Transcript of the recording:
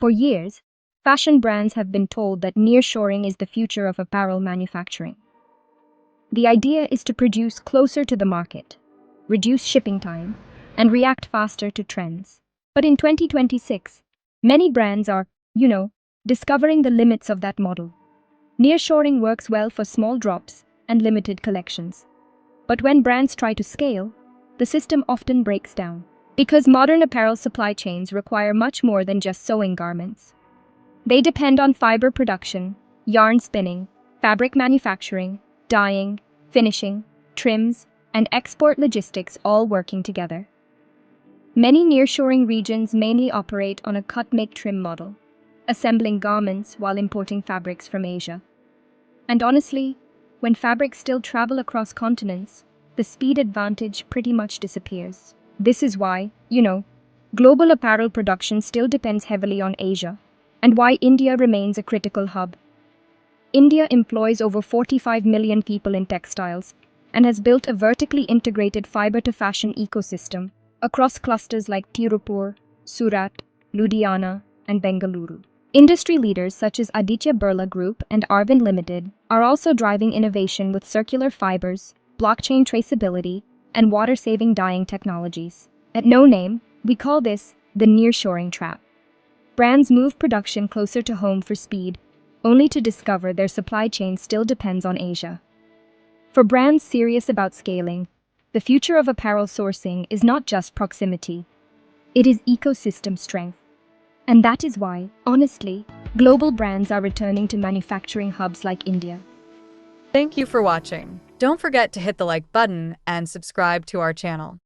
For years, fashion brands have been told that nearshoring is the future of apparel manufacturing. The idea is to produce closer to the market, reduce shipping time, and react faster to trends. But in 2026, many brands are, discovering the limits of that model. Nearshoring works well for small drops and limited collections. But when brands try to scale, the system often breaks down. Because modern apparel supply chains require much more than just sewing garments. They depend on fiber production, yarn spinning, fabric manufacturing, dyeing, finishing, trims, and export logistics all working together. Many nearshoring regions mainly operate on a cut-make-trim model, assembling garments while importing fabrics from Asia. And honestly, when fabrics still travel across continents, the speed advantage pretty much disappears. This is why, global apparel production still depends heavily on Asia, and why India remains a critical hub. India employs over 45 million people in textiles and has built a vertically integrated fibre-to-fashion ecosystem across clusters like Tiruppur, Surat, Ludhiana, and Bengaluru. Industry leaders such as Aditya Birla Group and Arvind Limited are also driving innovation with circular fibers, blockchain traceability, and water-saving dyeing technologies. At No Name, we call this the nearshoring trap. Brands move production closer to home for speed, only to discover their supply chain still depends on Asia. For brands serious about scaling, the future of apparel sourcing is not just proximity, it is ecosystem strength. And that is why, honestly, global brands are returning to manufacturing hubs like India. Thank you for watching. Don't forget to hit the like button and subscribe to our channel.